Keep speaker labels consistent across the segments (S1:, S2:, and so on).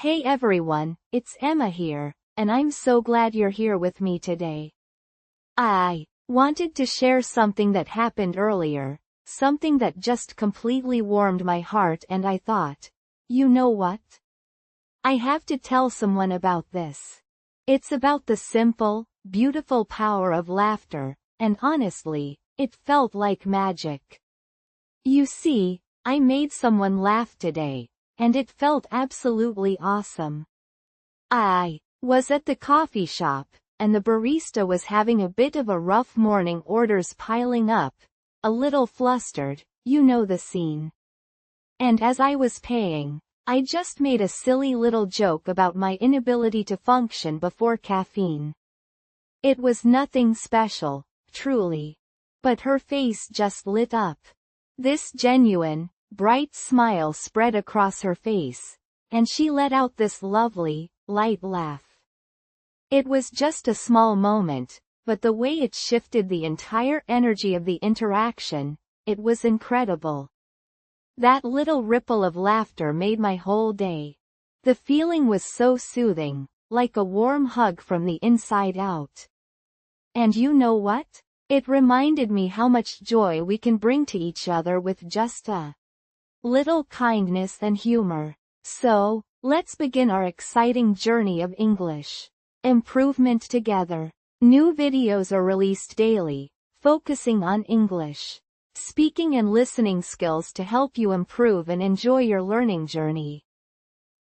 S1: Hey everyone, it's Emma here, and I'm so glad you're here with me today. I wanted to share something that happened earlier, something that just completely warmed my heart, and I thought, you know what? I have to tell someone about this. It's about the simple, beautiful power of laughter, and honestly, it felt like magic. You see, I made someone laugh today, and it felt absolutely awesome. I was at the coffee shop, and the barista was having a bit of a rough morning, orders piling up, a little flustered, you know the scene. And as I was paying, I just made a silly little joke about my inability to function before caffeine. It was nothing special, truly. But her face just lit up. This genuine, bright smile spread across her face, and she let out this lovely, light laugh. It was just a small moment, but the way it shifted the entire energy of the interaction, it was incredible. That little ripple of laughter made my whole day. The feeling was so soothing, like a warm hug from the inside out. And you know what? It reminded me how much joy we can bring to each other with just a little kindness and humor. So, let's begin our exciting journey of English improvement together. New videos are released daily, focusing on English speaking and listening skills to help you improve and enjoy your learning journey.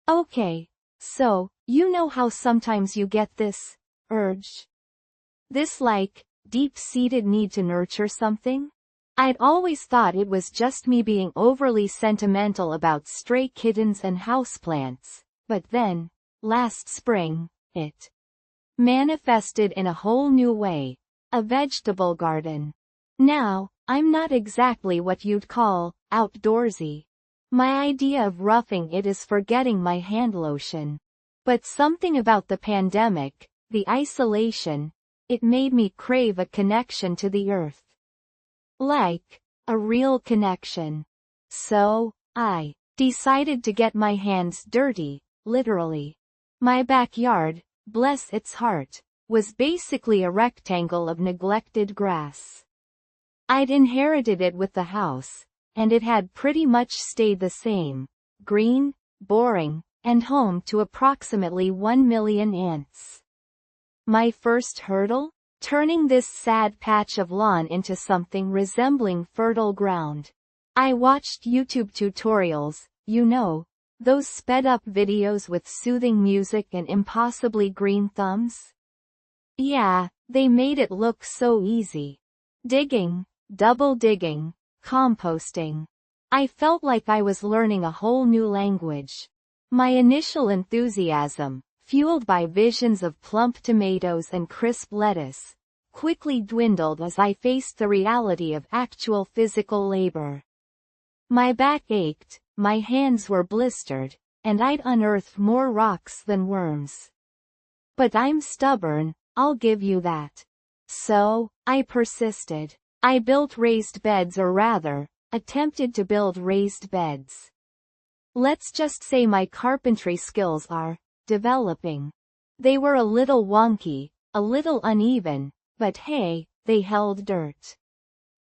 S1: Okay, so, you know how sometimes you get this urge? This deep-seated need to nurture something? I'd always thought it was just me being overly sentimental about stray kittens and houseplants, but then, last spring, it manifested in a whole new way, a vegetable garden. Now, I'm not exactly what you'd call outdoorsy. My idea of roughing it is forgetting my hand lotion. But something about the pandemic, the isolation, it made me crave a connection to the earth. Like, a real connection. So, I decided to get my hands dirty, literally. My backyard, bless its heart, was basically a rectangle of neglected grass. I'd inherited it with the house, and it had pretty much stayed the same, green, boring, and home to approximately 1 million ants. My first hurdle? Turning this sad patch of lawn into something resembling fertile ground. I watched YouTube tutorials, you know, those sped-up videos with soothing music and impossibly green thumbs? Yeah, they made it look so easy. Digging, double digging, composting. I felt like I was learning a whole new language. My initial enthusiasm, fueled by visions of plump tomatoes and crisp lettuce, quickly dwindled as I faced the reality of actual physical labor. My back ached, my hands were blistered, and I'd unearthed more rocks than worms. But I'm stubborn, I'll give you that. So, I persisted. I built raised beds, or rather, attempted to build raised beds. Let's just say my carpentry skills are developing. They were a little wonky, a little uneven, but hey, they held dirt.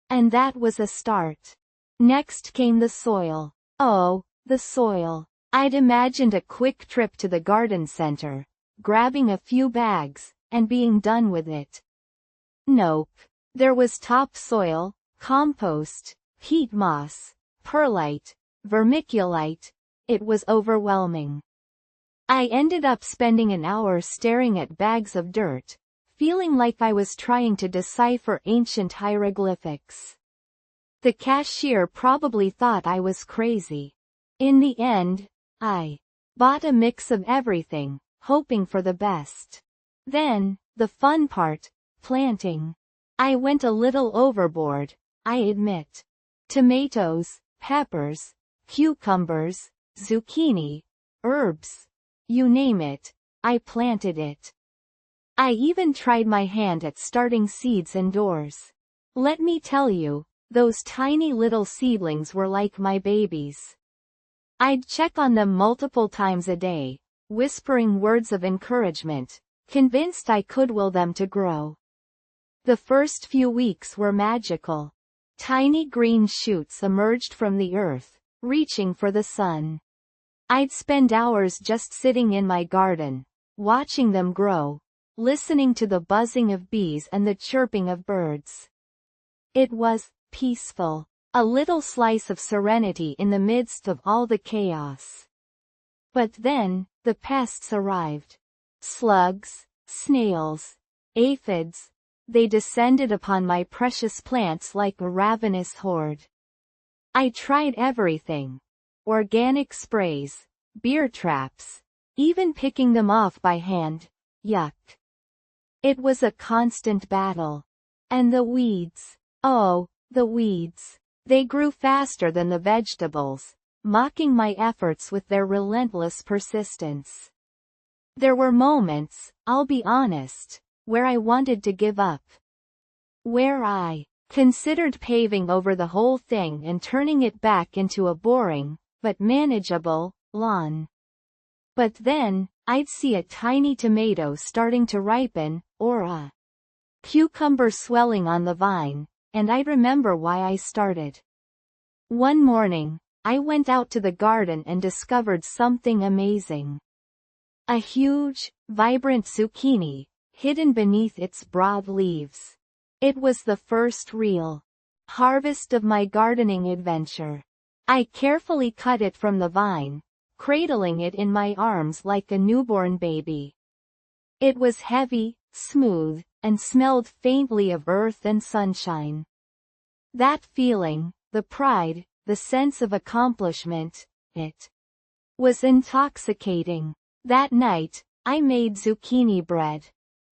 S1: And that was a start. Next came the soil. Oh, the soil. I'd imagined a quick trip to the garden center, grabbing a few bags, and being done with it. Nope. There was topsoil, compost, peat moss, perlite, vermiculite. It was overwhelming. I ended up spending an hour staring at bags of dirt, feeling like I was trying to decipher ancient hieroglyphics. The cashier probably thought I was crazy. In the end, I bought a mix of everything, hoping for the best. Then, the fun part, planting. I went a little overboard, I admit. Tomatoes, peppers, cucumbers, zucchini, herbs. You name it, I planted it. I even tried my hand at starting seeds indoors. Let me tell you, those tiny little seedlings were like my babies. I'd check on them multiple times a day, whispering words of encouragement, convinced I could will them to grow. The first few weeks were magical. Tiny green shoots emerged from the earth, reaching for the sun. I'd spend hours just sitting in my garden, watching them grow, listening to the buzzing of bees and the chirping of birds. It was peaceful, a little slice of serenity in the midst of all the chaos. But then, the pests arrived. Slugs, snails, aphids, they descended upon my precious plants like a ravenous horde. I tried everything. Organic sprays, beer traps, even picking them off by hand. Yuck. It was a constant battle. And the weeds. Oh, the weeds. They grew faster than the vegetables, mocking my efforts with their relentless persistence. There were moments, I'll be honest, where I wanted to give up. Where I considered paving over the whole thing and turning it back into a boring, but manageable, lawn. But then, I'd see a tiny tomato starting to ripen, or a cucumber swelling on the vine, and I'd remember why I started. One morning, I went out to the garden and discovered something amazing. A huge, vibrant zucchini, hidden beneath its broad leaves. It was the first real harvest of my gardening adventure. I carefully cut it from the vine, cradling it in my arms like a newborn baby. It was heavy, smooth, and smelled faintly of earth and sunshine. That feeling, the pride, the sense of accomplishment, it was intoxicating. That night, I made zucchini bread.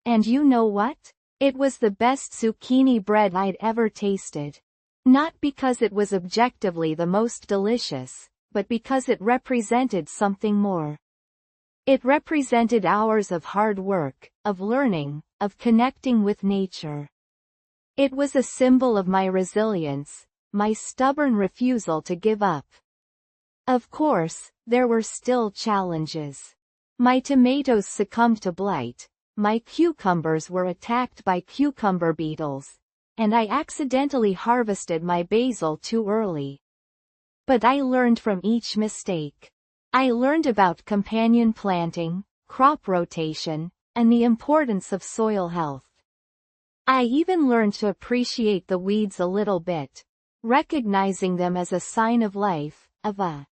S1: And you know what? It was the best zucchini bread I'd ever tasted. Not because it was objectively the most delicious, but because it represented something more. It represented hours of hard work, of learning, of connecting with nature. It was a symbol of my resilience, my stubborn refusal to give up. Of course, there were still challenges. My tomatoes succumbed to blight, my cucumbers were attacked by cucumber beetles, and I accidentally harvested my basil too early. But I learned from each mistake. I learned about companion planting, crop rotation, and the importance of soil health. I even learned to appreciate the weeds a little bit, recognizing them as a sign of life, of a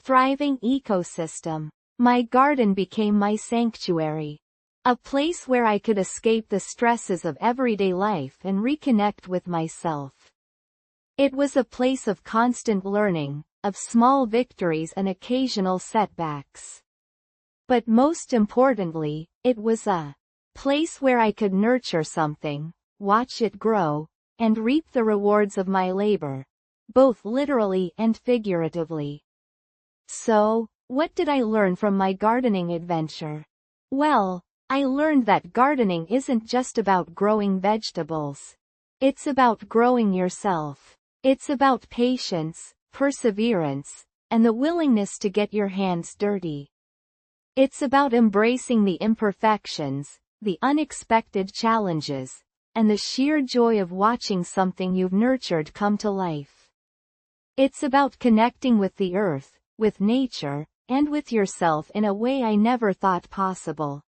S1: thriving ecosystem. My garden became my sanctuary. A place where I could escape the stresses of everyday life and reconnect with myself. It was a place of constant learning, of small victories and occasional setbacks. But most importantly, it was a place where I could nurture something, watch it grow, and reap the rewards of my labor, both literally and figuratively. So, what did I learn from my gardening adventure? Well, I learned that gardening isn't just about growing vegetables. It's about growing yourself. It's about patience, perseverance, and the willingness to get your hands dirty. It's about embracing the imperfections, the unexpected challenges, and the sheer joy of watching something you've nurtured come to life. It's about connecting with the earth, with nature, and with yourself in a way I never thought possible.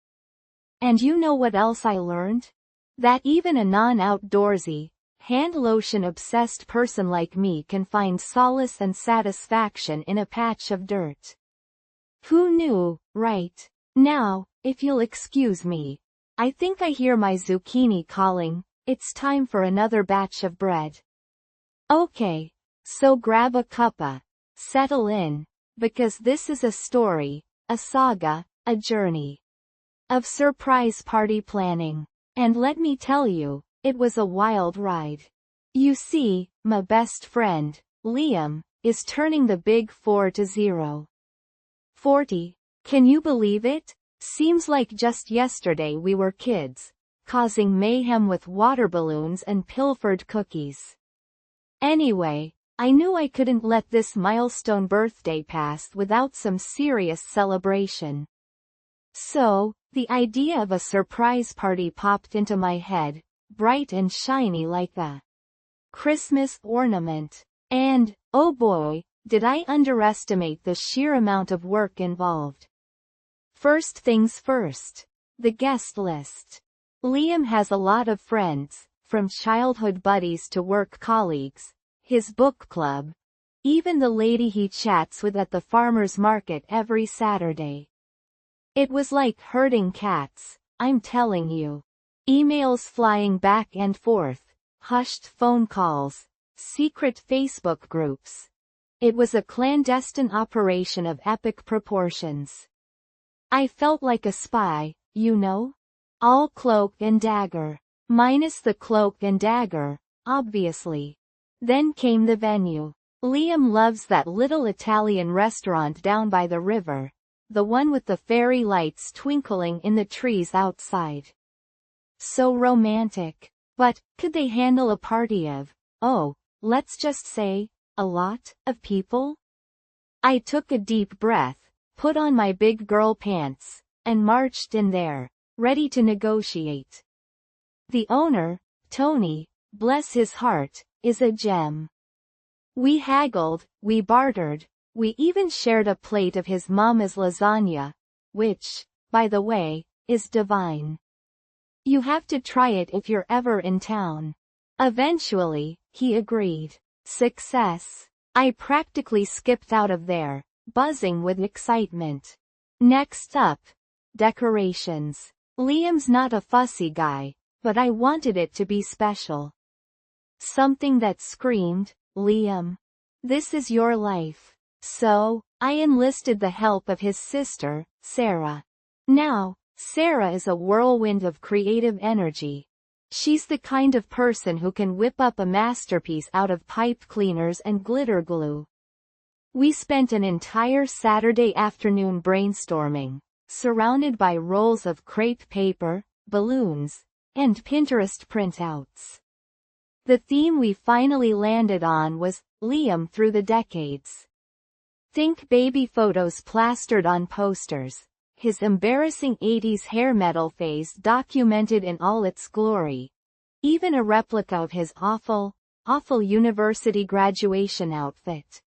S1: And you know what else I learned? That even a non-outdoorsy, hand lotion-obsessed person like me can find solace and satisfaction in a patch of dirt. Who knew, right? Now, if you'll excuse me, I think I hear my zucchini calling. It's time for another batch of bread. Okay, so grab a cuppa, settle in, because this is a story, a saga, a journey of surprise party planning. And let me tell you, it was a wild ride. You see, my best friend, Liam, is turning the big 4-0. 40. Can you believe it? Seems like just yesterday we were kids, causing mayhem with water balloons and pilfered cookies. Anyway, I knew I couldn't let this milestone birthday pass without some serious celebration. So, the idea of a surprise party popped into my head, bright and shiny like a Christmas ornament. And, oh boy, did I underestimate the sheer amount of work involved. First things first. The guest list. Liam has a lot of friends, from childhood buddies to work colleagues, his book club, even the lady he chats with at the farmer's market every Saturday. It was like herding cats, I'm telling you. Emails flying back and forth, hushed phone calls, secret Facebook groups. It was a clandestine operation of epic proportions. I felt like a spy, you know? All cloak and dagger. Minus the cloak and dagger, obviously. Then came the venue. Liam loves that little Italian restaurant down by the river, the one with the fairy lights twinkling in the trees outside. So romantic. But, could they handle a party of, let's just say, a lot of people? I took a deep breath, put on my big girl pants, and marched in there, ready to negotiate. The owner, Tony, bless his heart, is a gem. We haggled, we bartered, we even shared a plate of his mama's lasagna, which, by the way, is divine. You have to try it if you're ever in town. Eventually, he agreed. Success. I practically skipped out of there, buzzing with excitement. Next up. Decorations. Liam's not a fussy guy, but I wanted it to be special. Something that screamed, Liam, this is your life. So, I enlisted the help of his sister, Sarah. Now, Sarah is a whirlwind of creative energy. She's the kind of person who can whip up a masterpiece out of pipe cleaners and glitter glue. We spent an entire Saturday afternoon brainstorming, surrounded by rolls of crepe paper, balloons, and Pinterest printouts. The theme we finally landed on was Liam through the decades. Think baby photos plastered on posters, his embarrassing 80s hair metal phase documented in all its glory, even a replica of his awful university graduation outfit.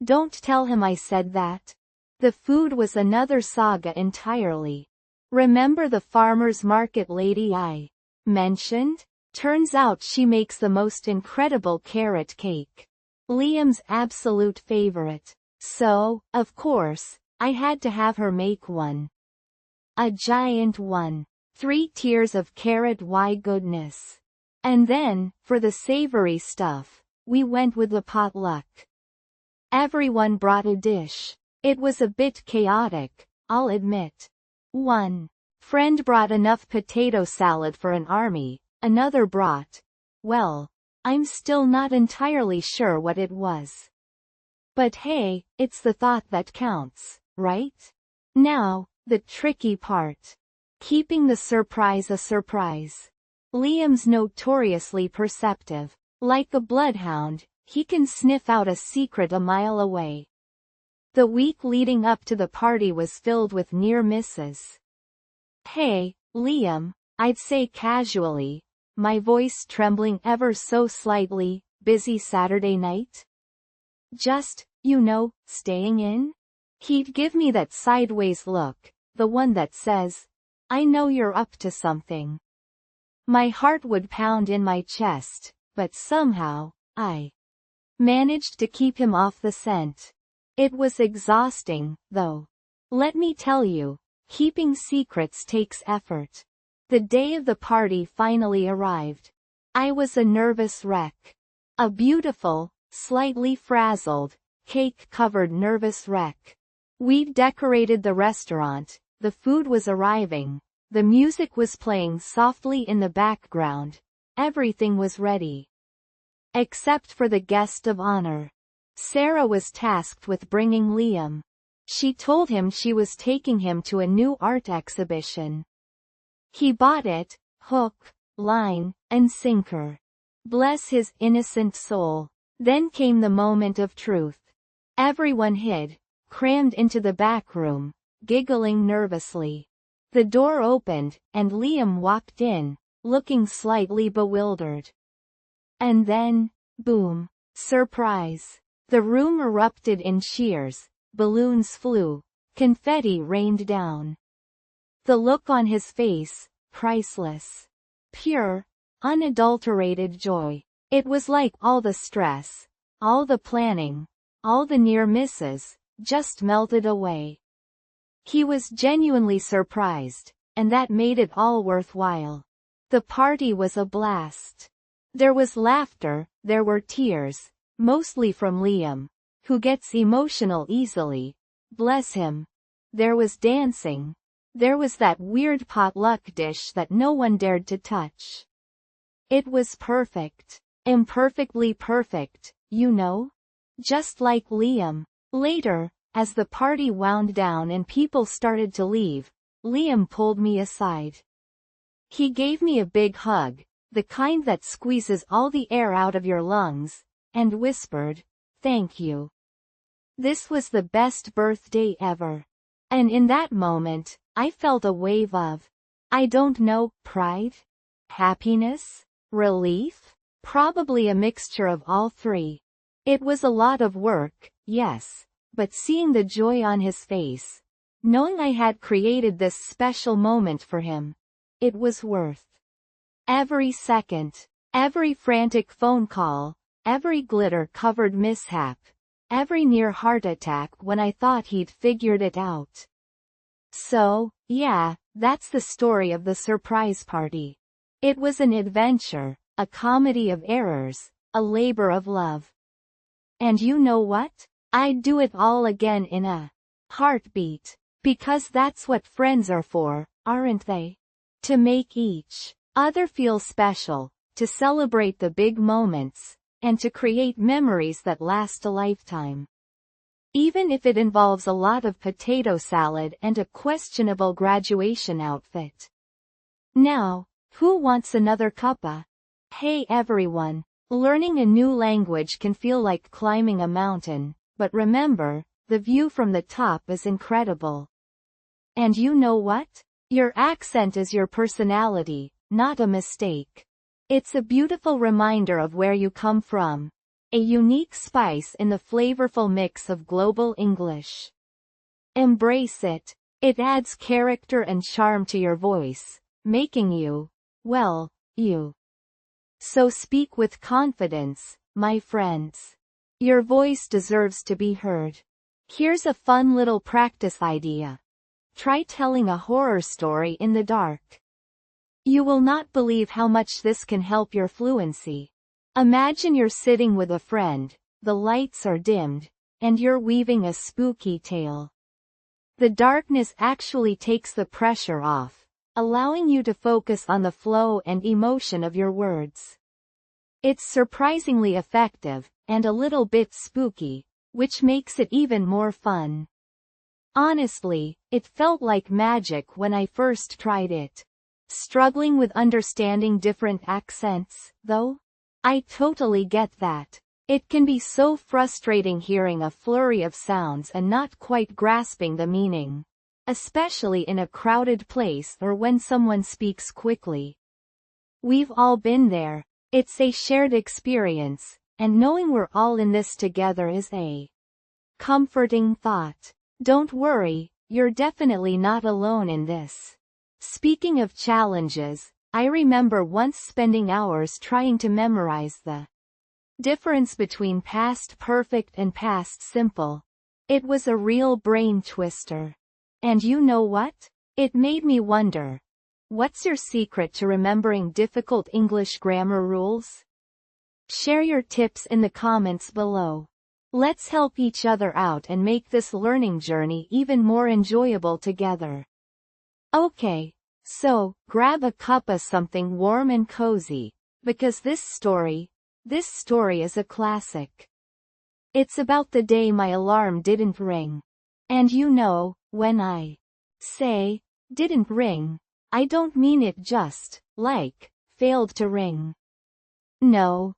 S1: Don't tell him I said that. The food was another saga entirely. Remember the farmer's market lady I mentioned? Turns out she makes the most incredible carrot cake. Liam's absolute favorite. So, of course, I had to have her make one. A giant one. 3 tiers of carrot, why goodness. And then, for the savory stuff, we went with the potluck. Everyone brought a dish. It was a bit chaotic, I'll admit. One friend brought enough potato salad for an army, another brought, well, I'm still not entirely sure what it was. But hey, it's the thought that counts, right? Now, the tricky part. Keeping the surprise a surprise. Liam's notoriously perceptive. Like a bloodhound, he can sniff out a secret a mile away. The week leading up to the party was filled with near misses. Hey, Liam, I'd say casually, my voice trembling ever so slightly, busy Saturday night? Just, staying in? He'd give me that sideways look, the one that says, I know you're up to something. My heart would pound in my chest, but somehow, I managed to keep him off the scent. It was exhausting, though. Let me tell you, keeping secrets takes effort. The day of the party finally arrived. I was a nervous wreck. A beautiful, slightly frazzled, cake-covered nervous wreck. We'd decorated the restaurant, the food was arriving, the music was playing softly in the background, everything was ready. Except for the guest of honor. Sarah was tasked with bringing Liam. She told him she was taking him to a new art exhibition. He bought it, hook, line, and sinker. Bless his innocent soul. Then came the moment of truth. Everyone hid, crammed into the back room, giggling nervously. The door opened, and Liam walked in, looking slightly bewildered. And then, boom! Surprise! The room erupted in cheers, balloons flew, confetti rained down. The look on his face, priceless. Pure, unadulterated joy. It was like all the stress, all the planning, all the near misses, just melted away. He was genuinely surprised, and that made it all worthwhile. The party was a blast. There was laughter, there were tears, mostly from Liam, who gets emotional easily. Bless him. There was dancing. There was that weird potluck dish that no one dared to touch. It was perfect. Imperfectly perfect, you know? Just like Liam. Later, as the party wound down and people started to leave, Liam pulled me aside. He gave me a big hug, the kind that squeezes all the air out of your lungs, and whispered, "Thank you. This was the best birthday ever." And in that moment, I felt a wave of, I don't know, pride? Happiness? Relief? Probably a mixture of all three. It was a lot of work, yes, but seeing the joy on his face, knowing I had created this special moment for him, it was worth every second, every frantic phone call, every glitter-covered mishap, every near heart attack when I thought he'd figured it out. So, yeah, that's the story of the surprise party. It was an adventure, a comedy of errors, a labor of love. And you know what? I'd do it all again in a heartbeat. Because that's what friends are for, aren't they? To make each other feel special, to celebrate the big moments, and to create memories that last a lifetime. Even if it involves a lot of potato salad and a questionable graduation outfit. Now, who wants another cuppa? Hey everyone, learning a new language can feel like climbing a mountain, but remember, the view from the top is incredible. And you know what? Your accent is your personality, not a mistake. It's a beautiful reminder of where you come from. A unique spice in the flavorful mix of global English. Embrace it. It adds character and charm to your voice, making you, well, you. So speak with confidence, my friends. Your voice deserves to be heard. Here's a fun little practice idea. Try telling a horror story in the dark. You will not believe how much this can help your fluency. Imagine you're sitting with a friend, the lights are dimmed, and you're weaving a spooky tale. The darkness actually takes the pressure off, allowing you to focus on the flow and emotion of your words. It's surprisingly effective, and a little bit spooky, which makes it even more fun. Honestly, it felt like magic when I first tried it. Struggling with understanding different accents, though? I totally get that. It can be so frustrating hearing a flurry of sounds and not quite grasping the meaning. Especially in a crowded place or when someone speaks quickly. We've all been there. It's a shared experience, and knowing we're all in this together is a comforting thought. Don't worry, you're definitely not alone in this. Speaking of challenges, I remember once spending hours trying to memorize the difference between past perfect and past simple. It was a real brain twister. And you know what? It made me wonder. What's your secret to remembering difficult English grammar rules? Share your tips in the comments below. Let's help each other out and make this learning journey even more enjoyable together. Okay, so, grab a cup of something warm and cozy, because this story is a classic. It's about the day my alarm didn't ring. And you know, when I say, didn't ring, I don't mean it just, like, failed to ring. No.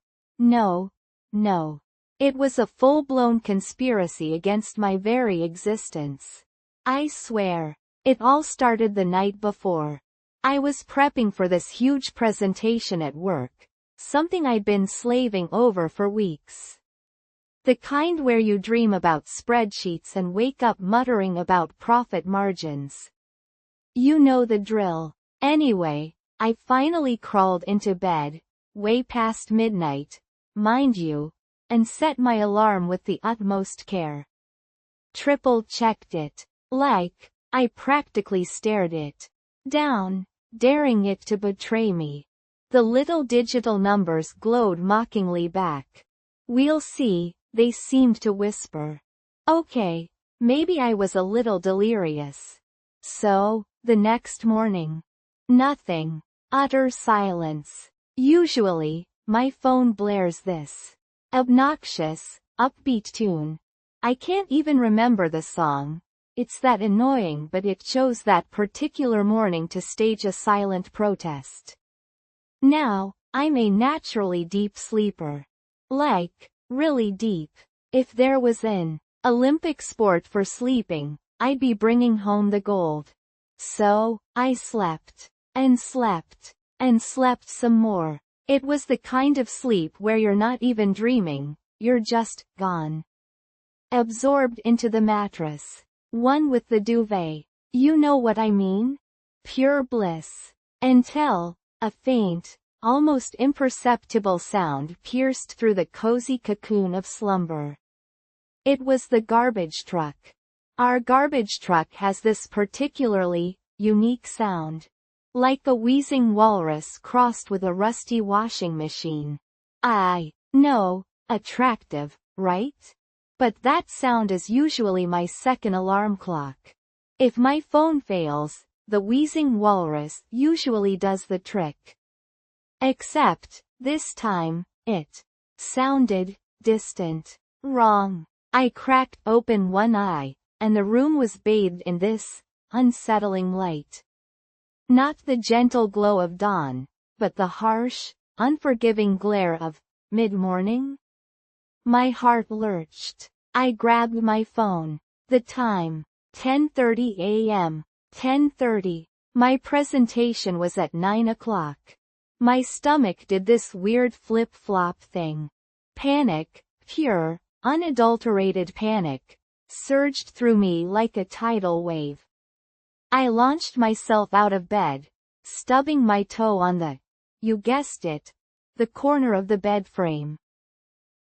S1: It was a full-blown conspiracy against my very existence. I swear. It all started the night before. I was prepping for this huge presentation at work, something I'd been slaving over for weeks. The kind where you dream about spreadsheets and wake up muttering about profit margins. You know the drill. Anyway, I finally crawled into bed, way past midnight, mind you, and set my alarm with the utmost care. Triple-checked it. I practically stared it down, daring it to betray me. The little digital numbers glowed mockingly back. "We'll see," they seemed to whisper. Okay, maybe I was a little delirious. So, the next morning. Nothing. Utter silence. Usually, my phone blares this obnoxious, upbeat tune. I can't even remember the song. It's that annoying, but it chose that particular morning to stage a silent protest. Now, I'm a naturally deep sleeper. Really deep. If there was an Olympic sport for sleeping, I'd be bringing home the gold. So, I slept. And slept. And slept some more. It was the kind of sleep where you're not even dreaming, you're just gone. Absorbed into the mattress. One with the duvet. You know what I mean? Pure bliss. Until a faint, almost imperceptible sound pierced through the cozy cocoon of slumber. It was the garbage truck. Our garbage truck has this particularly unique sound. Like a wheezing walrus crossed with a rusty washing machine. I know, attractive, right? But that sound is usually my second alarm clock. If my phone fails, the wheezing walrus usually does the trick. Except, this time, it sounded distant. Wrong. I cracked open one eye, and the room was bathed in this unsettling light. Not the gentle glow of dawn, but the harsh, unforgiving glare of mid-morning. My heart lurched. I grabbed my phone. The time. 10:30 a.m. 10:30. My presentation was at 9 o'clock. My stomach did this weird flip-flop thing. Panic, pure, unadulterated panic, surged through me like a tidal wave. I launched myself out of bed, stubbing my toe on you guessed it, the corner of the bed frame.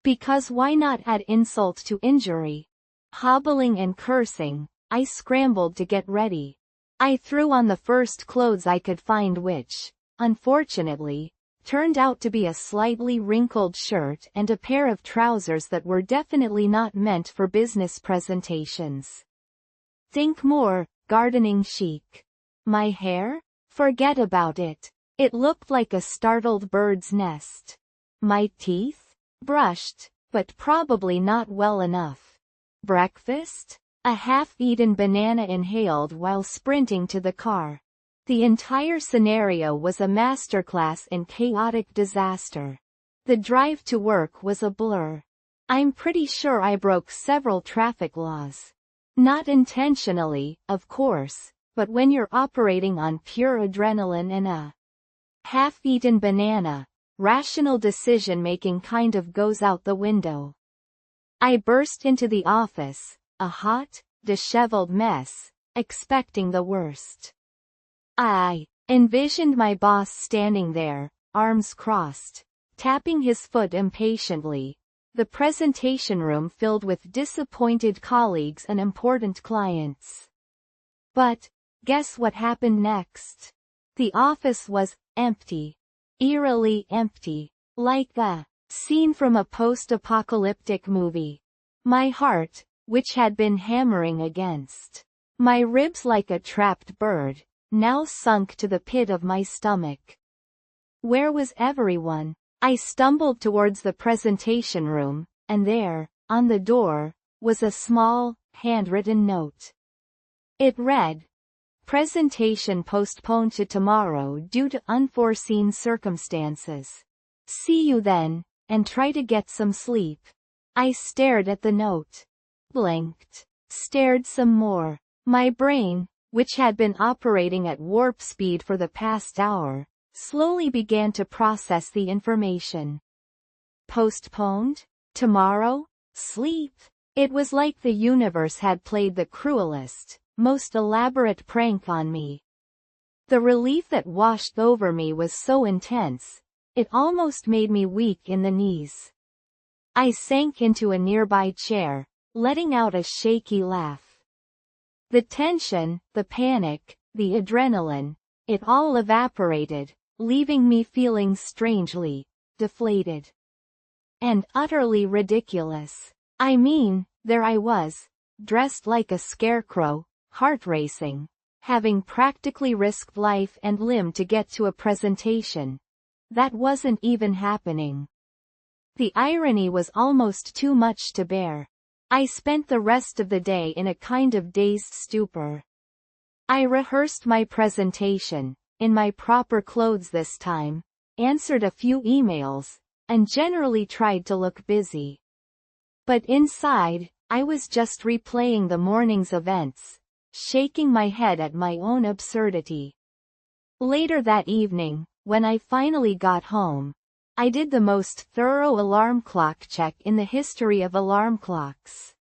S1: Because why not add insult to injury? Hobbling and cursing, I scrambled to get ready. I threw on the first clothes I could find which, unfortunately, turned out to be a slightly wrinkled shirt and a pair of trousers that were definitely not meant for business presentations. Think more, gardening chic. My hair? Forget about it. It looked like a startled bird's nest. My teeth? Brushed, but probably not well enough. Breakfast? A half-eaten banana inhaled while sprinting to the car. The entire scenario was a masterclass in chaotic disaster. The drive to work was a blur. I'm pretty sure I broke several traffic laws. Not intentionally, of course, but when you're operating on pure adrenaline and a half-eaten banana, rational decision-making kind of goes out the window. I burst into the office, a hot, disheveled mess, expecting the worst. I envisioned my boss standing there, arms crossed, tapping his foot impatiently, the presentation room filled with disappointed colleagues and important clients. But, guess what happened next? The office was empty. Eerily empty. Like a scene from a post-apocalyptic movie. My heart, which had been hammering against my ribs like a trapped bird, now sunk to the pit of my stomach. Where was everyone? I stumbled towards the presentation room, and there, on the door, was a small, handwritten note. It read, "Presentation postponed to tomorrow due to unforeseen circumstances. See you then, and try to get some sleep." I stared at the note. Blinked. Stared some more. My brain, which had been operating at warp speed for the past hour, slowly began to process the information. Postponed? Tomorrow? Sleep? It was like the universe had played the cruelest, most elaborate prank on me. The relief that washed over me was so intense, it almost made me weak in the knees. I sank into a nearby chair, letting out a shaky laugh. The tension, the panic, the adrenaline, it all evaporated, leaving me feeling strangely deflated. And utterly ridiculous. I mean, there I was, dressed like a scarecrow, heart racing, having practically risked life and limb to get to a presentation that wasn't even happening. The irony was almost too much to bear. I spent the rest of the day in a kind of dazed stupor. I rehearsed my presentation, in my proper clothes this time, answered a few emails, and generally tried to look busy. But inside, I was just replaying the morning's events, shaking my head at my own absurdity. Later that evening, when I finally got home, I did the most thorough alarm clock check in the history of alarm clocks.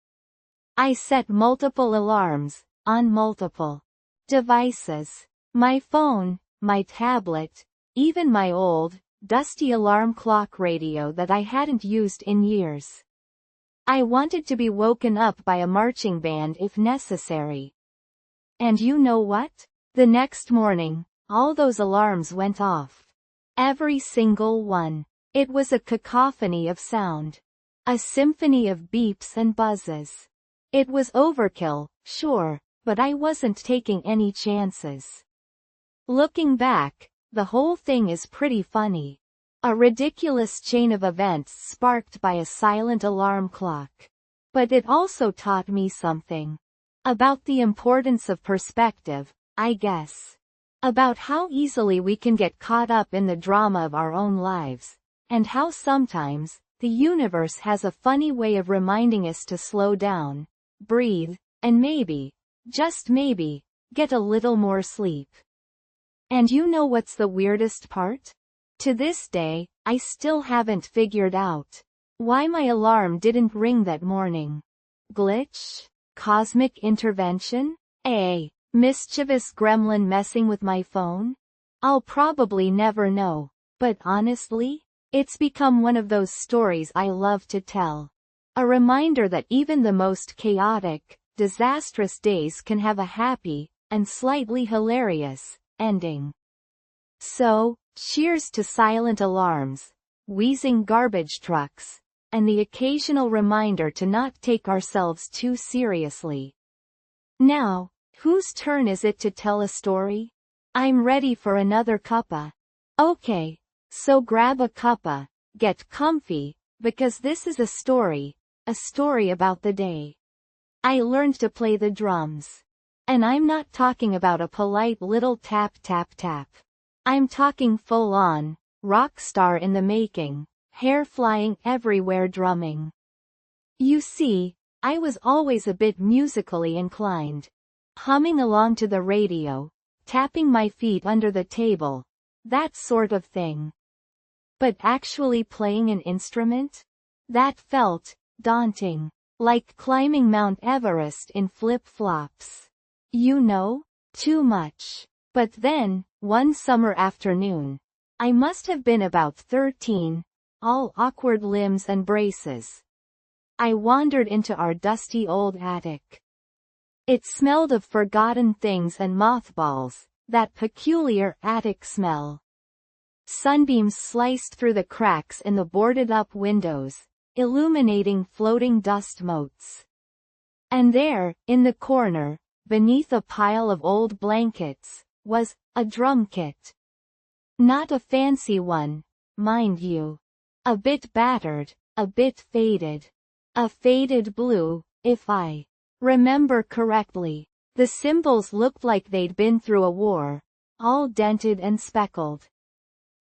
S1: I set multiple alarms, on multiple devices. My phone, my tablet, even my old, dusty alarm clock radio that I hadn't used in years. I wanted to be woken up by a marching band if necessary. And you know what? The next morning, all those alarms went off. Every single one. It was a cacophony of sound. A symphony of beeps and buzzes. It was overkill, sure, but I wasn't taking any chances. Looking back, the whole thing is pretty funny. A ridiculous chain of events sparked by a silent alarm clock. But it also taught me something. About the importance of perspective, I guess. About how easily we can get caught up in the drama of our own lives, and how sometimes, the universe has a funny way of reminding us to slow down, breathe, and maybe, just maybe, get a little more sleep. And you know what's the weirdest part? To this day, I still haven't figured out why my alarm didn't ring that morning. Glitch? Cosmic intervention? A mischievous gremlin messing with my phone? I'll probably never know, but honestly, it's become one of those stories I love to tell. A reminder that even the most chaotic, disastrous days can have a happy, and slightly hilarious, ending. So, cheers to silent alarms, wheezing garbage trucks, and the occasional reminder to not take ourselves too seriously. Now, whose turn is it to tell a story? I'm ready for another cuppa. Okay, so grab a cuppa, get comfy, because this is a story about the day I learned to play the drums. And I'm not talking about a polite little tap tap tap. I'm talking full-on, rock star in the making, hair flying everywhere drumming. You see, I was always a bit musically inclined. Humming along to the radio, tapping my feet under the table, that sort of thing. But actually playing an instrument? That felt daunting. Like climbing Mount Everest in flip-flops. You know? Too much. But then, one summer afternoon, I must have been about 13, all awkward limbs and braces. I wandered into our dusty old attic. It smelled of forgotten things and mothballs, that peculiar attic smell. Sunbeams sliced through the cracks in the boarded-up windows, illuminating floating dust motes. And there, in the corner, beneath a pile of old blankets, was a drum kit. Not a fancy one, mind you. A bit battered, a bit faded. A faded blue, if I remember correctly. The cymbals looked like they'd been through a war, all dented and speckled.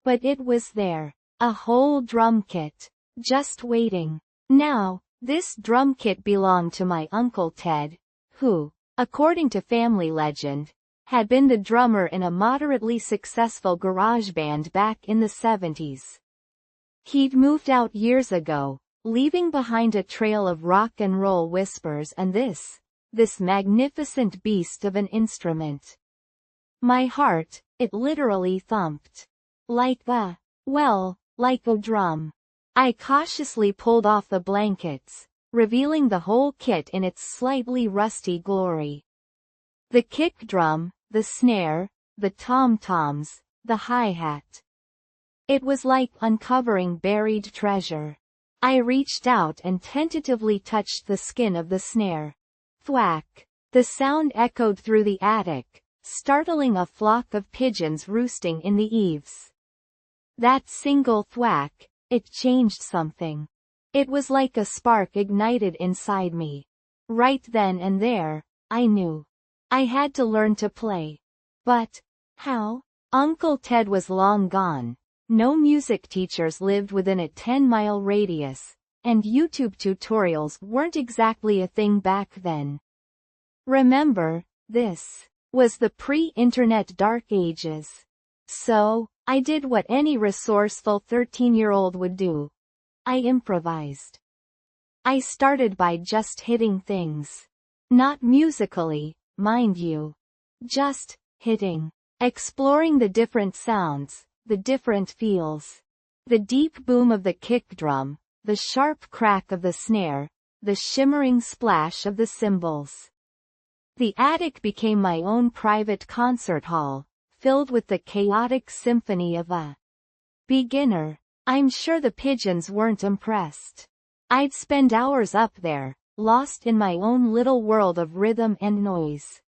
S1: But it was there, a whole drum kit, just waiting. Now, this drum kit belonged to my Uncle Ted, who, according to family legend, had been the drummer in a moderately successful garage band back in the 70s. He'd moved out years ago, leaving behind a trail of rock and roll whispers and this magnificent beast of an instrument. My heart, it literally thumped. Like a drum. I cautiously pulled off the blankets, revealing the whole kit in its slightly rusty glory. The kick drum, the snare, the tom-toms, the hi-hat. It was like uncovering buried treasure. I reached out and tentatively touched the skin of the snare. Thwack! The sound echoed through the attic, startling a flock of pigeons roosting in the eaves. That single thwack, it changed something. It was like a spark ignited inside me. Right then and there, I knew. I had to learn to play. But how? Uncle Ted was long gone. No music teachers lived within a 10-mile radius, and YouTube tutorials weren't exactly a thing back then. Remember, this was the pre-internet dark ages. So, I did what any resourceful 13-year-old would do. I improvised. I started by just hitting things. Not musically, mind you. Just hitting. Exploring the different sounds, the different feels. The deep boom of the kick drum, the sharp crack of the snare, the shimmering splash of the cymbals. The attic became my own private concert hall, filled with the chaotic symphony of a beginner. I'm sure the pigeons weren't impressed. I'd spend hours up there, lost in my own little world of rhythm and noise.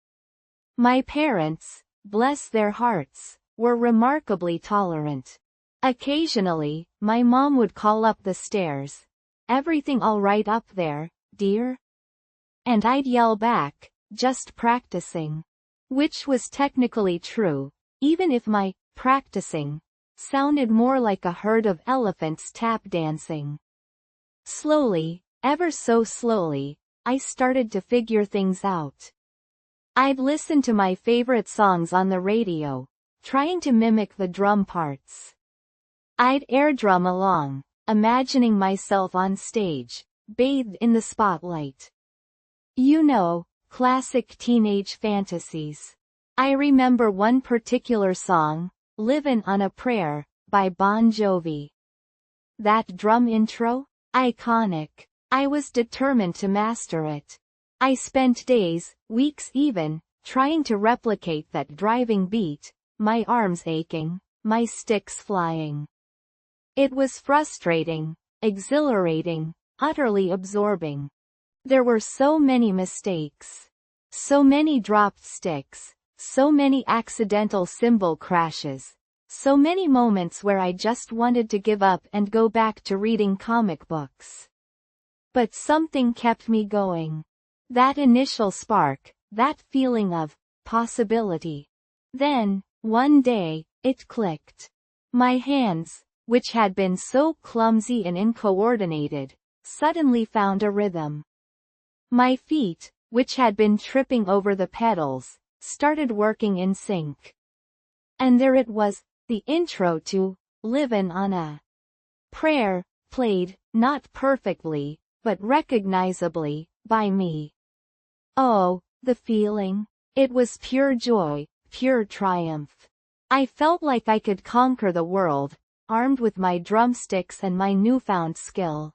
S1: My parents, bless their hearts, were remarkably tolerant. Occasionally, my mom would call up the stairs. "Everything all right up there, dear?" And I'd yell back, "Just practicing." Which was technically true, even if my practicing sounded more like a herd of elephants tap dancing. Slowly, ever so slowly, I started to figure things out. I'd listen to my favorite songs on the radio, trying to mimic the drum parts. I'd air drum along, imagining myself on stage, bathed in the spotlight. You know, classic teenage fantasies. I remember one particular song, "Livin' on a Prayer," by Bon Jovi. That drum intro? Iconic. I was determined to master it. I spent days, weeks even, trying to replicate that driving beat, my arms aching, my sticks flying. It was frustrating, exhilarating, utterly absorbing. There were so many mistakes. So many dropped sticks, so many accidental cymbal crashes, so many moments where I just wanted to give up and go back to reading comic books. But something kept me going. That initial spark, that feeling of possibility. Then, one day, it clicked. My hands, which had been so clumsy and uncoordinated, suddenly found a rhythm. My feet, which had been tripping over the pedals, started working in sync. And there it was, the intro to "Livin' on a Prayer," played, not perfectly, but recognizably, by me. Oh, the feeling. It was pure joy, pure triumph. I felt like I could conquer the world, armed with my drumsticks and my newfound skill.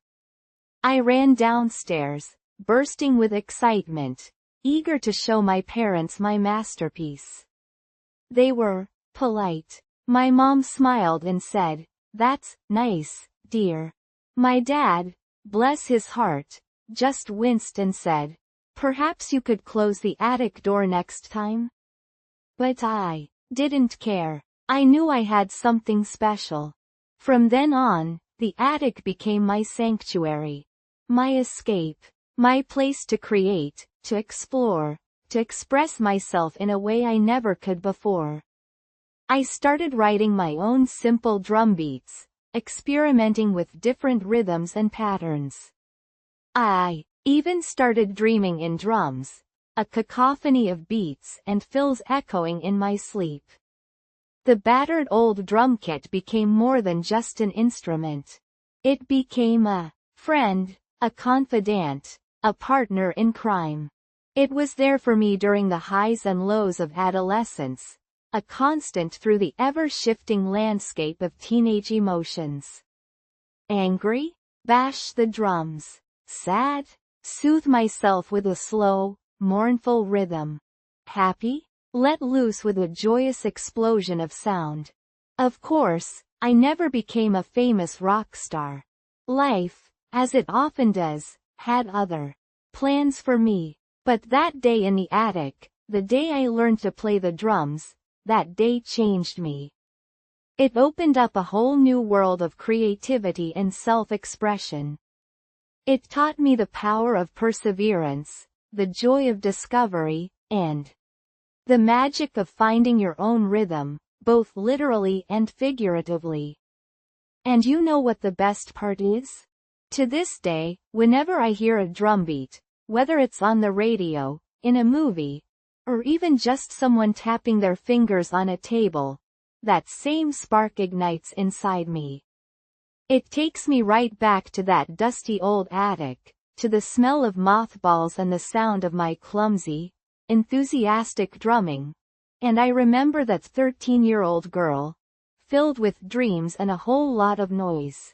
S1: I ran downstairs, bursting with excitement, eager to show my parents my masterpiece. They were polite. My mom smiled and said, "That's nice, dear." My dad, bless his heart, just winced and said, "Perhaps you could close the attic door next time?" But I didn't care. I knew I had something special. From then on, the attic became my sanctuary. My escape. My place to create, to explore, to express myself in a way I never could before. I started writing my own simple drum beats, experimenting with different rhythms and patterns. I even started dreaming in drums, a cacophony of beats and fills echoing in my sleep. The battered old drum kit became more than just an instrument. It became a friend, a confidant, a partner in crime. It was there for me during the highs and lows of adolescence, a constant through the ever-shifting landscape of teenage emotions. Angry? Bash the drums. Sad? Soothe myself with a slow, mournful rhythm. Happy? Let loose with a joyous explosion of sound. Of course, I never became a famous rock star. Life, as it often does, had other plans for me. But that day in the attic, the day I learned to play the drums, that day changed me. It opened up a whole new world of creativity and self-expression. It taught me the power of perseverance, the joy of discovery, and the magic of finding your own rhythm, both literally and figuratively. And you know what the best part is? To this day, whenever I hear a drum beat, whether it's on the radio, in a movie, or even just someone tapping their fingers on a table, that same spark ignites inside me. It takes me right back to that dusty old attic, to the smell of mothballs and the sound of my clumsy, enthusiastic drumming, and I remember that 13-year-old girl, filled with dreams and a whole lot of noise.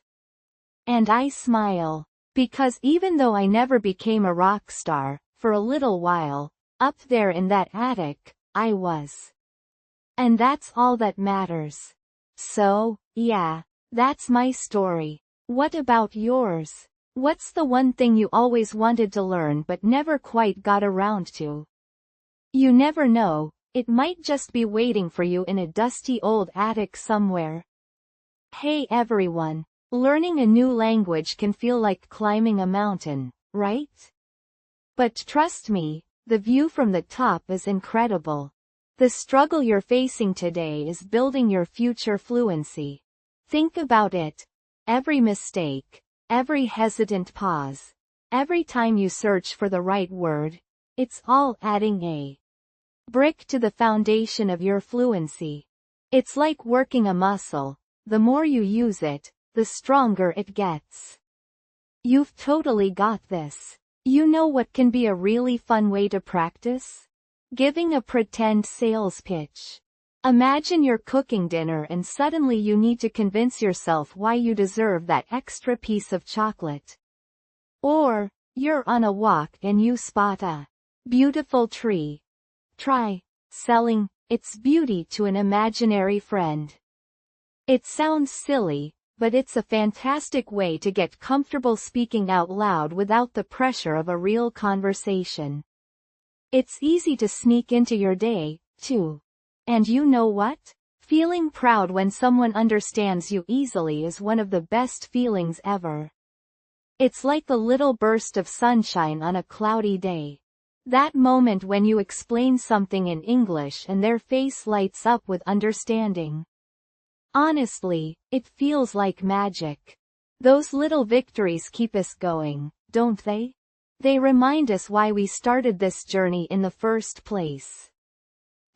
S1: And I smile, because even though I never became a rock star, for a little while, up there in that attic, I was. And that's all that matters. So, yeah, that's my story. What about yours? What's the one thing you always wanted to learn but never quite got around to? You never know, it might just be waiting for you in a dusty old attic somewhere. Hey everyone, learning a new language can feel like climbing a mountain, right? But trust me, the view from the top is incredible. The struggle you're facing today is building your future fluency. Think about it. Every mistake, every hesitant pause, every time you search for the right word, it's all adding a brick to the foundation of your fluency. It's like working a muscle. The more you use it, the stronger it gets. You've totally got this. You know what can be a really fun way to practice? Giving a pretend sales pitch. Imagine you're cooking dinner and suddenly you need to convince yourself why you deserve that extra piece of chocolate. Or, you're on a walk and you spot a beautiful tree. Try selling its beauty to an imaginary friend. It sounds silly, but it's a fantastic way to get comfortable speaking out loud without the pressure of a real conversation. It's easy to sneak into your day, too. And you know what? Feeling proud when someone understands you easily is one of the best feelings ever. It's like a little burst of sunshine on a cloudy day. That moment when you explain something in English and their face lights up with understanding. Honestly, it feels like magic. Those little victories keep us going, don't they? They remind us why we started this journey in the first place.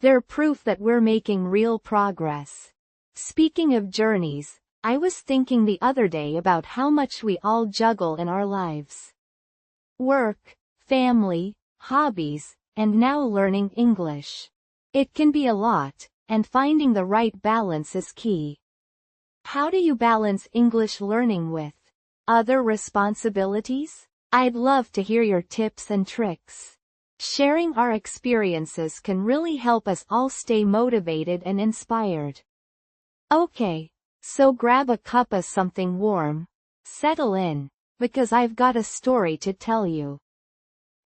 S1: They're proof that we're making real progress. Speaking of journeys, I was thinking the other day about how much we all juggle in our lives. Work, family, hobbies, and now learning English. It can be a lot, and finding the right balance is key. How do you balance English learning with other responsibilities? I'd love to hear your tips and tricks. Sharing our experiences can really help us all stay motivated and inspired. Okay, so grab a cup of something warm, settle in, because I've got a story to tell you.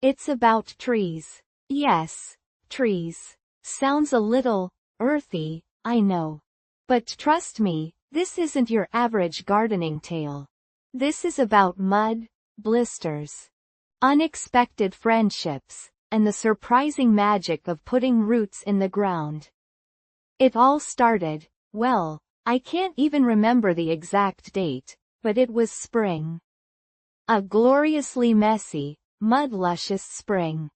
S1: It's about trees. Yes, trees. Sounds a little earthy, I know. But trust me, this isn't your average gardening tale. This is about mud, blisters, unexpected friendships, and the surprising magic of putting roots in the ground. It all started, well, I can't even remember the exact date, but it was spring. A gloriously messy, mud-luscious spring.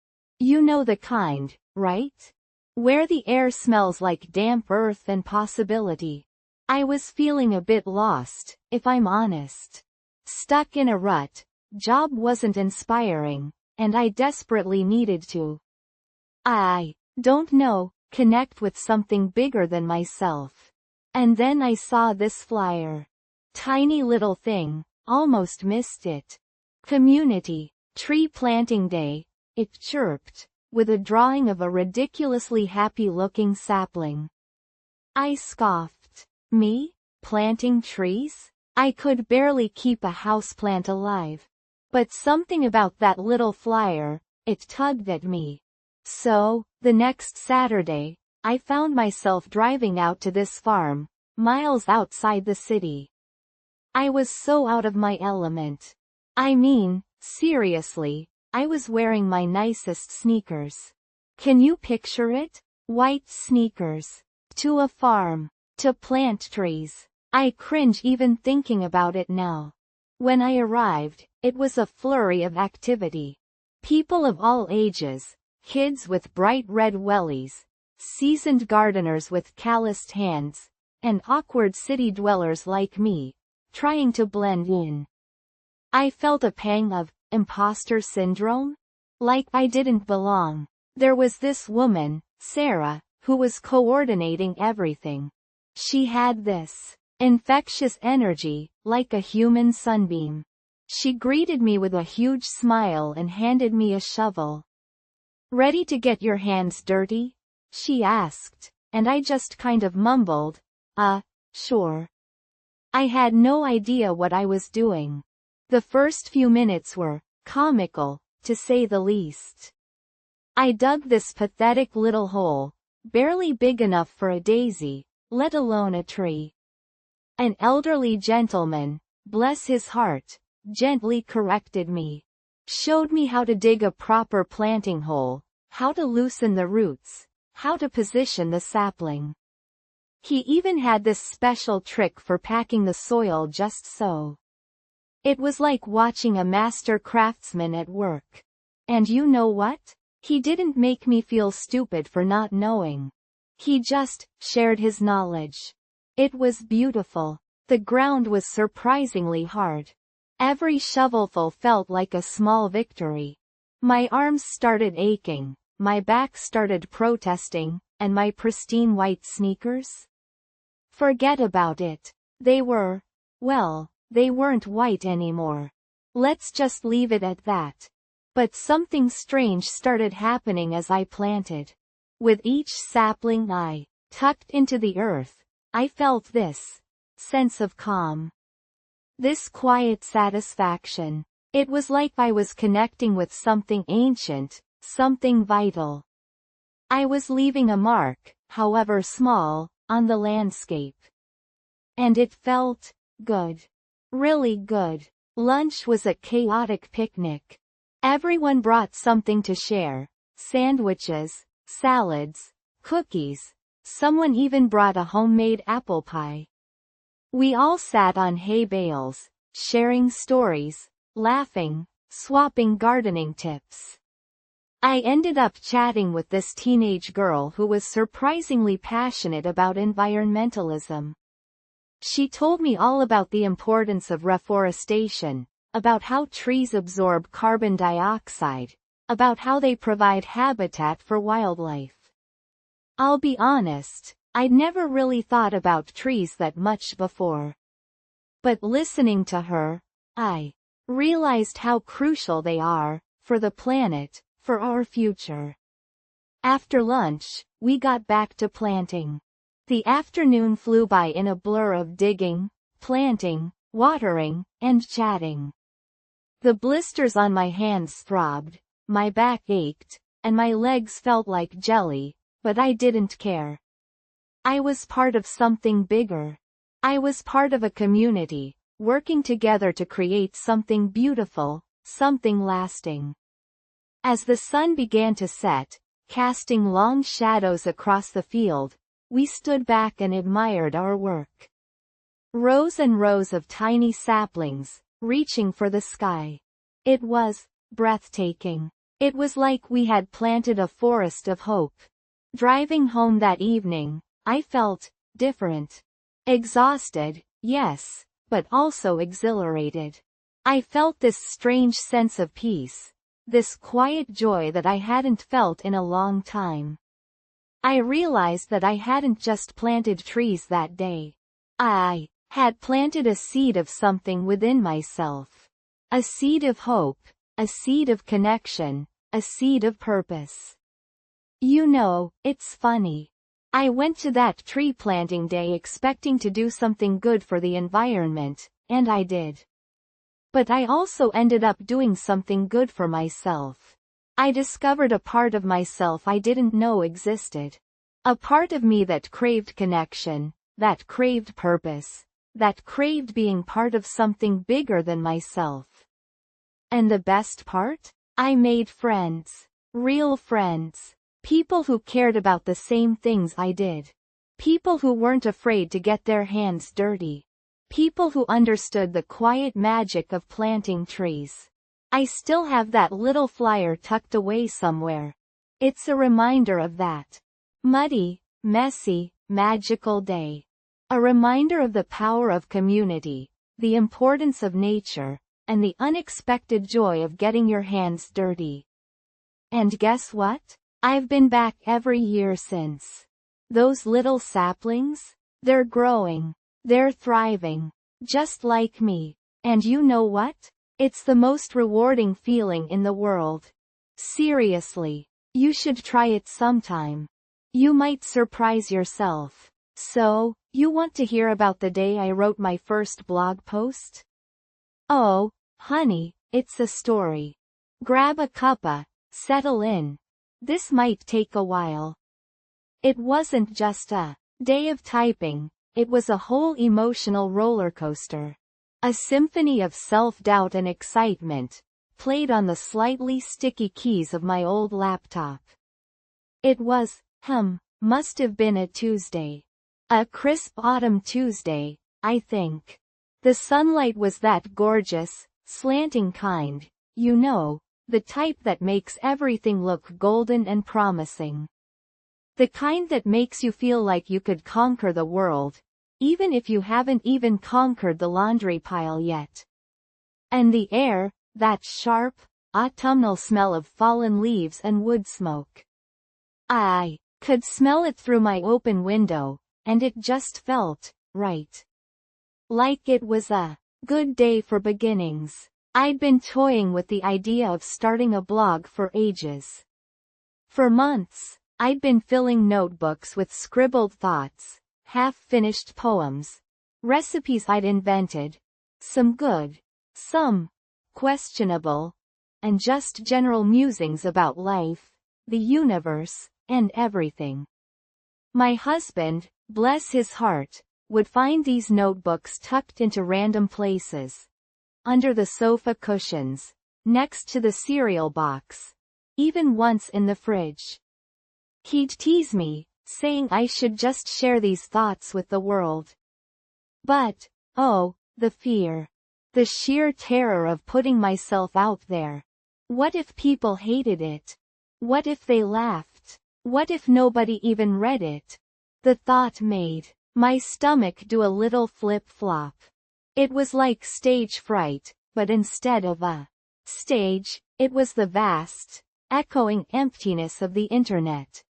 S1: You know the kind, right? Where the air smells like damp earth and possibility. I was feeling a bit lost, if I'm honest. Stuck in a rut, job wasn't inspiring, and I desperately needed to. I don't know, connect with something bigger than myself. And then I saw this flyer. Tiny little thing, almost missed it. Community, tree planting day, it chirped, with a drawing of a ridiculously happy-looking sapling. I scoffed. Me? Planting trees? I could barely keep a houseplant alive. But something about that little flyer, it tugged at me. So, the next Saturday, I found myself driving out to this farm, miles outside the city. I was so out of my element. I mean, seriously, I was wearing my nicest sneakers. Can you picture it? White sneakers. To a farm. To plant trees. I cringe even thinking about it now. When I arrived, it was a flurry of activity. People of all ages, kids with bright red wellies, seasoned gardeners with calloused hands, and awkward city dwellers like me, trying to blend in. I felt a pang of imposter syndrome? Like I didn't belong. There was this woman, Sarah, who was coordinating everything. She had this infectious energy, like a human sunbeam. She greeted me with a huge smile and handed me a shovel. "Ready to get your hands dirty?" she asked, and I just kind of mumbled, sure. I had no idea what I was doing. The first few minutes were comical, to say the least. I dug this pathetic little hole, barely big enough for a daisy, let alone a tree. An elderly gentleman, bless his heart, gently corrected me. Showed me how to dig a proper planting hole, how to loosen the roots, how to position the sapling. He even had this special trick for packing the soil just so. It was like watching a master craftsman at work. And you know what? He didn't make me feel stupid for not knowing. He just shared his knowledge. It was beautiful. The ground was surprisingly hard. Every shovelful felt like a small victory. My arms started aching, my back started protesting, and my pristine white sneakers? Forget about it. They weren't white anymore. Let's just leave it at that. But something strange started happening as I planted. With each sapling I tucked into the earth, I felt this sense of calm. This quiet satisfaction. It was like I was connecting with something ancient, something vital. I was leaving a mark, however small, on the landscape. And it felt good. Really good. Lunch was a chaotic picnic. Everyone brought something to share. Sandwiches, salads, cookies. Someone even brought a homemade apple pie. We all sat on hay bales, sharing stories, laughing, swapping gardening tips. I ended up chatting with this teenage girl who was surprisingly passionate about environmentalism. She told me all about the importance of reforestation, about how trees absorb carbon dioxide, about how they provide habitat for wildlife. I'll be honest, I'd never really thought about trees that much before. But listening to her, I realized how crucial they are, for the planet, for our future. After lunch, we got back to planting. The afternoon flew by in a blur of digging, planting, watering, and chatting. The blisters on my hands throbbed, my back ached, and my legs felt like jelly, but I didn't care. I was part of something bigger. I was part of a community, working together to create something beautiful, something lasting. As the sun began to set, casting long shadows across the field, we stood back and admired our work. Rows and rows of tiny saplings, reaching for the sky. It was breathtaking. It was like we had planted a forest of hope. Driving home that evening, I felt different. Exhausted, yes, but also exhilarated. I felt this strange sense of peace, this quiet joy that I hadn't felt in a long time. I realized that I hadn't just planted trees that day. I had planted a seed of something within myself. A seed of hope, a seed of connection, a seed of purpose. You know, it's funny. I went to that tree planting day expecting to do something good for the environment, and I did. But I also ended up doing something good for myself. I discovered a part of myself I didn't know existed. A part of me that craved connection, that craved purpose, that craved being part of something bigger than myself. And the best part? I made friends. Real friends. People who cared about the same things I did. People who weren't afraid to get their hands dirty. People who understood the quiet magic of planting trees. I still have that little flyer tucked away somewhere. It's a reminder of that muddy, messy, magical day. A reminder of the power of community, the importance of nature, and the unexpected joy of getting your hands dirty. And guess what? I've been back every year since. Those little saplings? They're growing. They're thriving. Just like me. And you know what? It's the most rewarding feeling in the world. Seriously. You should try it sometime. You might surprise yourself. So, you want to hear about the day I wrote my first blog post? Oh, honey, it's a story. Grab a cuppa, settle in. This might take a while. It wasn't just a day of typing, it was a whole emotional roller coaster. A symphony of self-doubt and excitement, played on the slightly sticky keys of my old laptop. It was, must have been a Tuesday. A crisp autumn Tuesday, I think. The sunlight was that gorgeous, slanting kind, you know, the type that makes everything look golden and promising. The kind that makes you feel like you could conquer the world, even if you haven't even conquered the laundry pile yet. And the air, that sharp, autumnal smell of fallen leaves and wood smoke. I could smell it through my open window, and it just felt right. Like it was a good day for beginnings. I'd been toying with the idea of starting a blog for ages. For months, I'd been filling notebooks with scribbled thoughts, half-finished poems, recipes I'd invented, some good, some questionable, and just general musings about life, the universe, and everything. My husband, bless his heart, would find these notebooks tucked into random places. Under the sofa cushions, next to the cereal box, even once in the fridge. He'd tease me, saying I should just share these thoughts with the world. But, oh, the fear. The sheer terror of putting myself out there. What if people hated it? What if they laughed? What if nobody even read it? The thought made my stomach do a little flip-flop. It was like stage fright, but instead of a stage, it was the vast, echoing emptiness of the internet.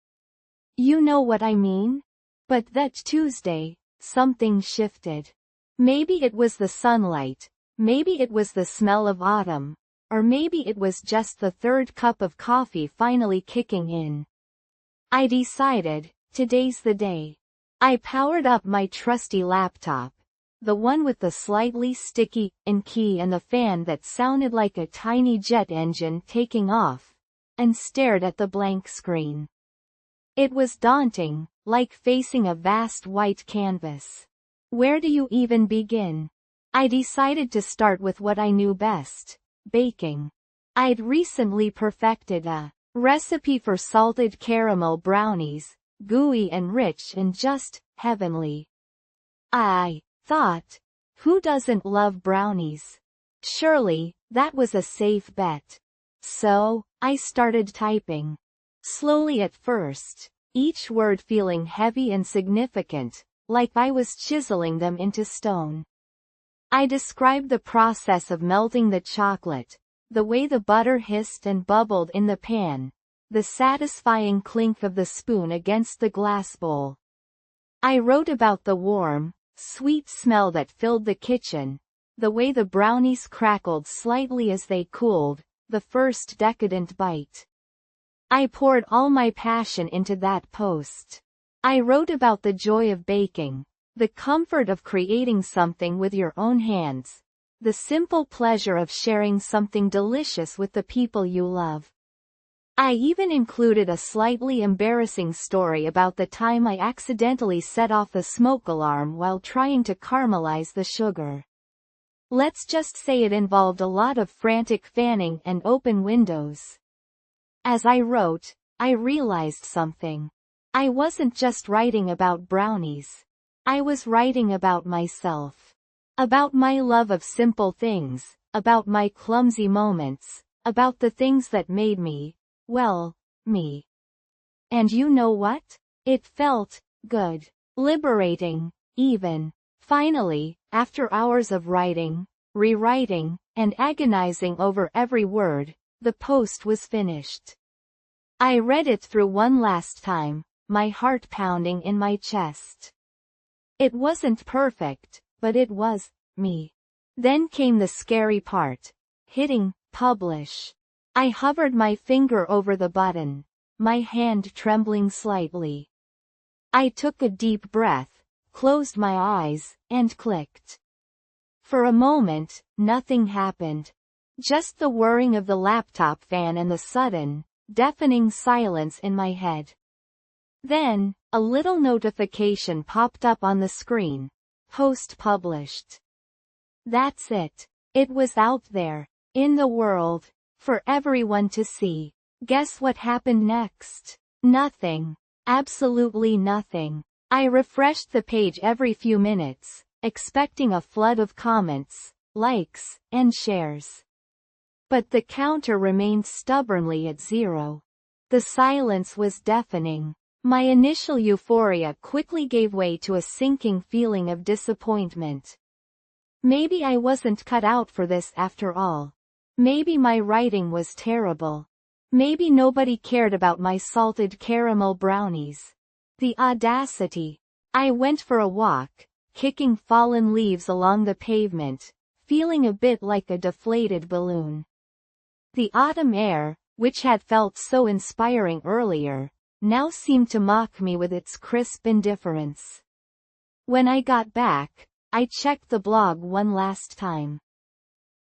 S1: You know what I mean? But that Tuesday, something shifted. Maybe it was the sunlight, maybe it was the smell of autumn, or maybe it was just the third cup of coffee finally kicking in. I decided, today's the day. I powered up my trusty laptop, the one with the slightly sticky key and the fan that sounded like a tiny jet engine taking off, and stared at the blank screen. It was daunting, like facing a vast white canvas. Where do you even begin? I decided to start with what I knew best, baking. I'd recently perfected a recipe for salted caramel brownies, gooey and rich and just heavenly. I thought, who doesn't love brownies? Surely, that was a safe bet. So, I started typing. Slowly at first, each word feeling heavy and significant, like I was chiseling them into stone. I described the process of melting the chocolate, the way the butter hissed and bubbled in the pan, the satisfying clink of the spoon against the glass bowl. I wrote about the warm, sweet smell that filled the kitchen, the way the brownies crackled slightly as they cooled, the first decadent bite. I poured all my passion into that post. I wrote about the joy of baking, the comfort of creating something with your own hands, the simple pleasure of sharing something delicious with the people you love. I even included a slightly embarrassing story about the time I accidentally set off the smoke alarm while trying to caramelize the sugar. Let's just say it involved a lot of frantic fanning and open windows. As I wrote, I realized something. I wasn't just writing about brownies. I was writing about myself. About my love of simple things, about my clumsy moments, about the things that made me, well, me. And you know what? It felt good. Liberating, even. Finally, after hours of writing, rewriting, and agonizing over every word, the post was finished. I read it through one last time, my heart pounding in my chest. It wasn't perfect, but it was me. Then came the scary part. Hitting publish. I hovered my finger over the button, my hand trembling slightly. I took a deep breath, closed my eyes, and clicked. For a moment, nothing happened. Just the whirring of the laptop fan and the sudden, deafening silence in my head. Then, a little notification popped up on the screen. Post published. That's it. It was out there, in the world, for everyone to see. Guess what happened next? Nothing. Absolutely nothing. I refreshed the page every few minutes, expecting a flood of comments, likes, and shares. But the counter remained stubbornly at 0. The silence was deafening. My initial euphoria quickly gave way to a sinking feeling of disappointment. Maybe I wasn't cut out for this after all. Maybe my writing was terrible. Maybe nobody cared about my salted caramel brownies. The audacity. I went for a walk, kicking fallen leaves along the pavement, feeling a bit like a deflated balloon. The autumn air, which had felt so inspiring earlier, now seemed to mock me with its crisp indifference. When I got back, I checked the blog one last time.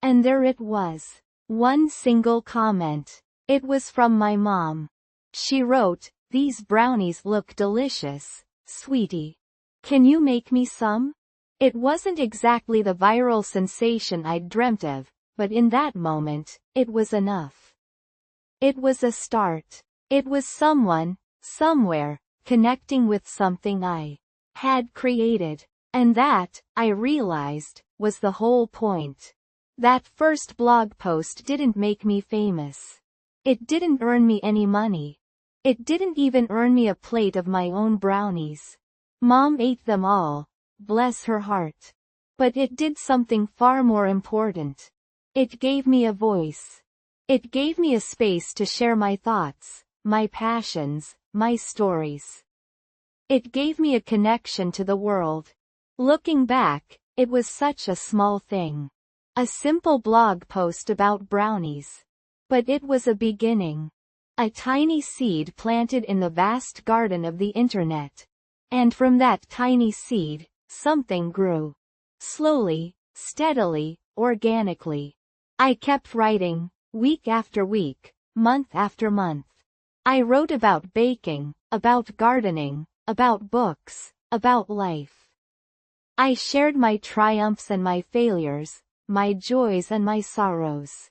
S1: And there it was. One single comment. It was from my mom. She wrote, "These brownies look delicious, sweetie. Can you make me some?" It wasn't exactly the viral sensation I'd dreamt of, but in that moment, it was enough. It was a start. It was someone, somewhere, connecting with something I had created. And that, I realized, was the whole point. That first blog post didn't make me famous. It didn't earn me any money. It didn't even earn me a plate of my own brownies. Mom ate them all, bless her heart. But it did something far more important. It gave me a voice. It gave me a space to share my thoughts, my passions, my stories. It gave me a connection to the world. Looking back, it was such a small thing. A simple blog post about brownies. But it was a beginning. A tiny seed planted in the vast garden of the internet. And from that tiny seed, something grew. Slowly, steadily, organically. I kept writing, week after week, month after month. I wrote about baking, about gardening, about books, about life. I shared my triumphs and my failures, my joys and my sorrows.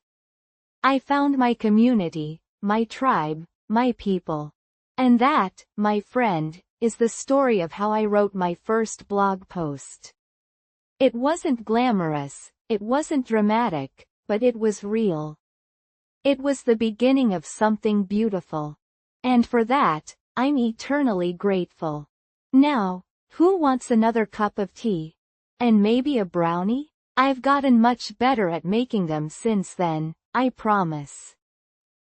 S1: I found my community, my tribe, my people. And that, my friend, is the story of how I wrote my first blog post. It wasn't glamorous, it wasn't dramatic, but it was real. It was the beginning of something beautiful. And for that, I'm eternally grateful. Now, who wants another cup of tea? And maybe a brownie? I've gotten much better at making them since then, I promise.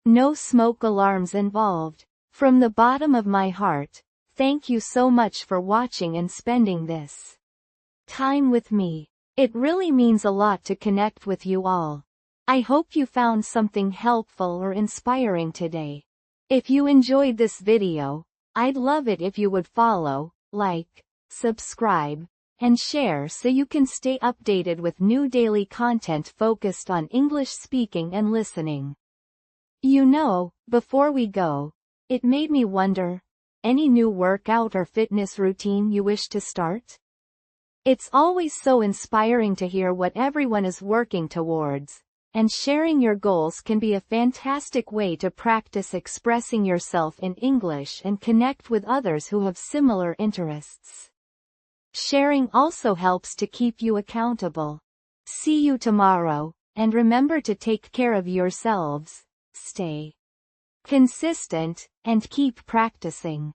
S1: No smoke alarms involved. From the bottom of my heart, thank you so much for watching and spending this time with me. It really means a lot to connect with you all. I hope you found something helpful or inspiring today. If you enjoyed this video, I'd love it if you would follow, like, subscribe, and share so you can stay updated with new daily content focused on English speaking and listening. You know, before we go, it made me wonder, any new workout or fitness routine you wish to start? It's always so inspiring to hear what everyone is working towards, and sharing your goals can be a fantastic way to practice expressing yourself in English and connect with others who have similar interests. Sharing also helps to keep you accountable. See you tomorrow, and remember to take care of yourselves, stay consistent, and keep practicing.